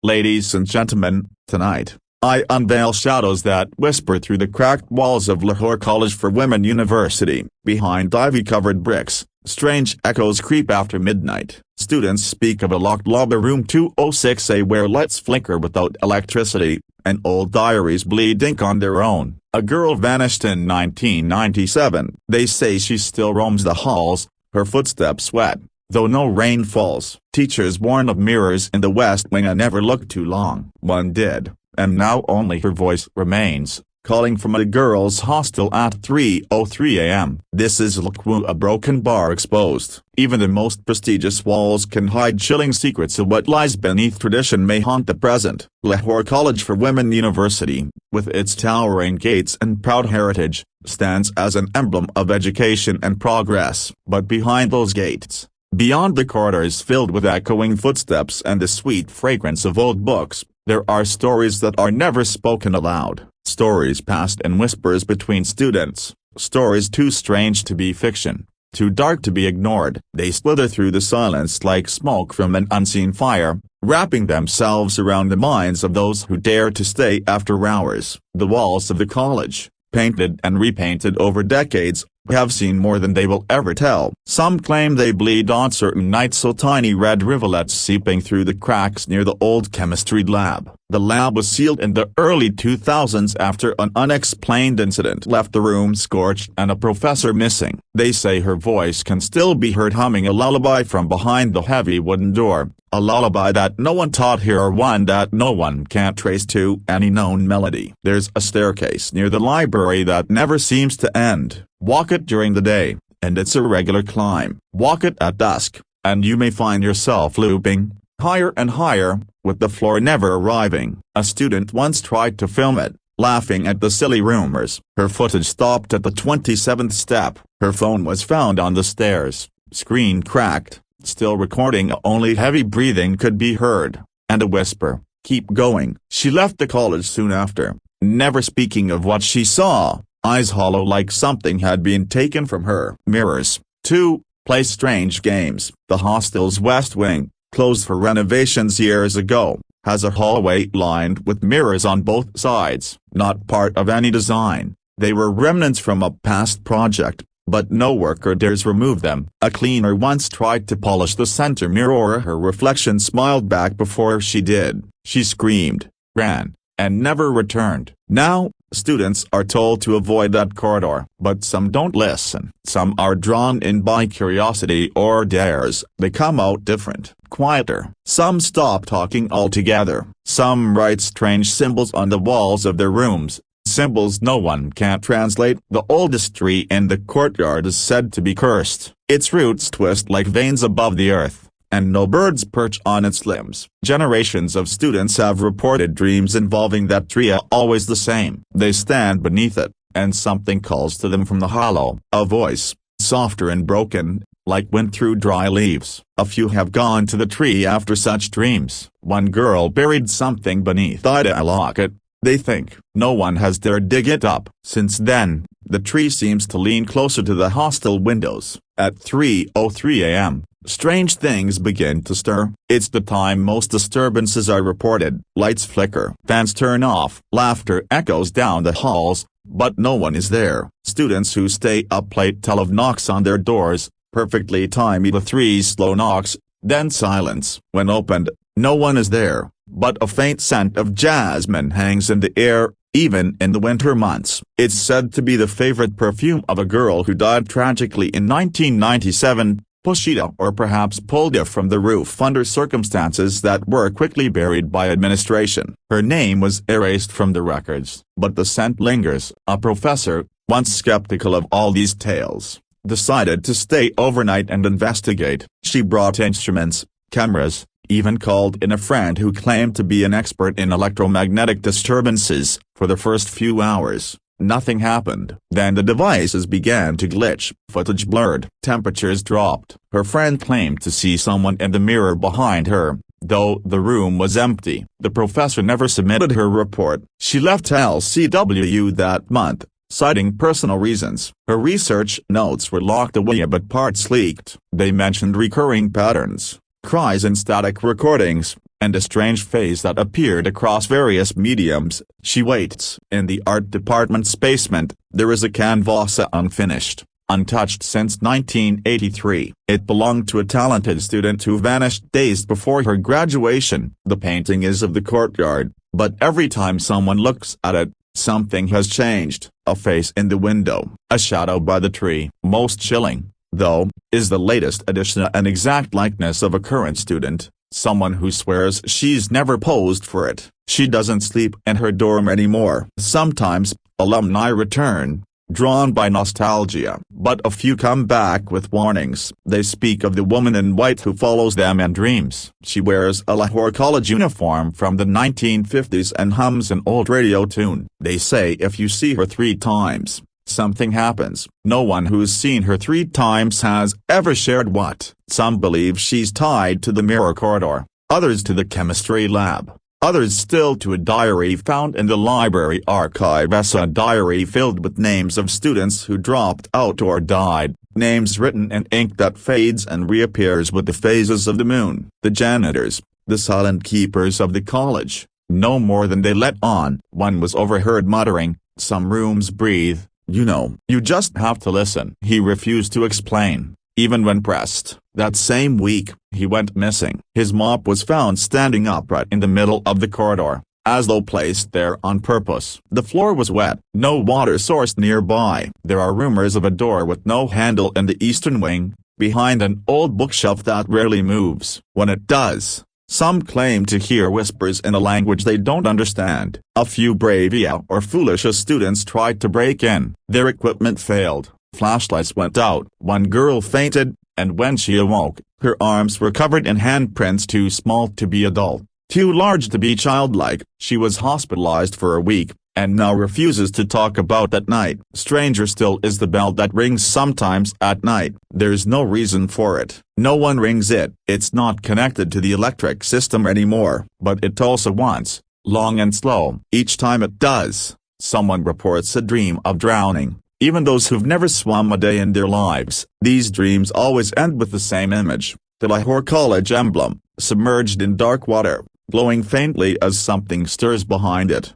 Ladies and gentlemen, tonight, I unveil shadows that whisper through the cracked walls of Lahore College for Women University. Behind ivy-covered bricks, strange echoes creep after midnight. Students speak of a locked lobby room 206A where lights flicker without electricity, and old diaries bleed ink on their own. A girl vanished in 1997. They say she still roams the halls, her footsteps wet, though no rain falls. Teachers warn of mirrors in the West Wing and never look too long. One did, and now only her voice remains, calling from a girls' hostel at 3:03 a.m. This is LCWU, a broken bar exposed. Even the most prestigious walls can hide chilling secrets of what lies beneath. Tradition may haunt the present. Lahore College for Women University, with its towering gates and proud heritage, stands as an emblem of education and progress. But behind those gates, beyond the corridors filled with echoing footsteps and the sweet fragrance of old books, there are stories that are never spoken aloud. Stories passed in whispers between students, stories too strange to be fiction, too dark to be ignored. They slither through the silence like smoke from an unseen fire, wrapping themselves around the minds of those who dare to stay after hours. The walls of the college, painted and repainted over decades, have seen more than they will ever tell. Some claim they bleed on certain nights, so tiny red rivulets seeping through the cracks near the old chemistry lab. The lab was sealed in the early 2000s after an unexplained incident left the room scorched and a professor missing. They say her voice can still be heard humming a lullaby from behind the heavy wooden door, a lullaby that no one taught her or one that no one can trace to any known melody. There's a staircase near the library that never seems to end. Walk it during the day, and it's a regular climb. Walk it at dusk, and you may find yourself looping, higher and higher, with the floor never arriving. A student once tried to film it, laughing at the silly rumors. Her footage stopped at the 27th step. Her phone was found on the stairs, screen cracked, still recording. Only heavy breathing could be heard, and a whisper, "Keep going." She left the college soon after, never speaking of what she saw. Eyes hollow like something had been taken from her. Mirrors, too, play strange games. The hostel's West Wing, closed for renovations years ago, has a hallway lined with mirrors on both sides. Not part of any design, they were remnants from a past project, but no worker dares remove them. A cleaner once tried to polish the center mirror. Her reflection smiled back before she did. She screamed, ran, and never returned. Now, students are told to avoid that corridor. But some don't listen. Some are drawn in by curiosity or dares. They come out different, quieter. Some stop talking altogether. Some write strange symbols on the walls of their rooms, symbols no one can translate. The oldest tree in the courtyard is said to be cursed. Its roots twist like veins above the earth, and no birds perch on its limbs. Generations of students have reported dreams involving that tree, always the same. They stand beneath it, and something calls to them from the hollow. A voice, softer and broken, like wind through dry leaves. A few have gone to the tree after such dreams. One girl buried something beneath a locket. They think no one has dared dig it up. Since then, the tree seems to lean closer to the hostel windows. At 3:03 a.m., strange things begin to stir. It's the time most disturbances are reported. Lights flicker, fans turn off, laughter echoes down the halls, but no one is there. Students who stay up late tell of knocks on their doors, perfectly timed. The three slow knocks, then silence. When opened, no one is there, but a faint scent of jasmine hangs in the air, even in the winter months. It's said to be the favorite perfume of a girl who died tragically in 1997. Pushed or perhaps pulled from the roof under circumstances that were quickly buried by administration. Her name was erased from the records, but the scent lingers. A professor, once skeptical of all these tales, decided to stay overnight and investigate. She brought instruments, cameras, even called in a friend who claimed to be an expert in electromagnetic disturbances. For the first few hours, nothing happened. Then the devices began to glitch, footage blurred, temperatures dropped. Her friend claimed to see someone in the mirror behind her, though the room was empty. The professor never submitted her report. She left LCWU that month, citing personal reasons. Her research notes were locked away but parts leaked. They mentioned recurring patterns, cries and static recordings, and a strange face that appeared across various mediums. She waits. In the art department's basement, there is a canvas unfinished, untouched since 1983. It belonged to a talented student who vanished days before her graduation. The painting is of the courtyard, but every time someone looks at it, something has changed. A face in the window, a shadow by the tree. Most chilling, though, is the latest addition, an exact likeness of a current student, someone who swears she's never posed for it. She doesn't sleep in her dorm anymore. Sometimes, alumni return, drawn by nostalgia, but a few come back with warnings. They speak of the woman in white who follows them in dreams. She wears a Lahore College uniform from the 1950s and hums an old radio tune. They say if you see her 3 times, something happens. No one who's seen her 3 times has ever shared what. Some believe she's tied to the mirror corridor, others to the chemistry lab, others still to a diary found in the library archive. A diary filled with names of students who dropped out or died, names written in ink that fades and reappears with the phases of the moon. The janitors, the silent keepers of the college, know more than they let on. One was overheard muttering, "Some rooms breathe, you know. You just have to listen." He refused to explain, even when pressed. That same week, he went missing. His mop was found standing upright in the middle of the corridor, as though placed there on purpose. The floor was wet, no water source nearby. There are rumors of a door with no handle in the eastern wing, behind an old bookshelf that rarely moves. When it does, some claim to hear whispers in a language they don't understand. A few brave or foolish students tried to break in. Their equipment failed. Flashlights went out. One girl fainted, and when she awoke, her arms were covered in handprints too small to be adult, too large to be childlike. She was hospitalized for a week, and now refuses to talk about that night. Stranger still is the bell that rings sometimes at night. There's no reason for it. No one rings it. It's not connected to the electric system anymore, but it also once, long and slow. Each time it does, someone reports a dream of drowning. Even those who've never swum a day in their lives. These dreams always end with the same image, the Lahore College emblem, submerged in dark water, glowing faintly as something stirs behind it.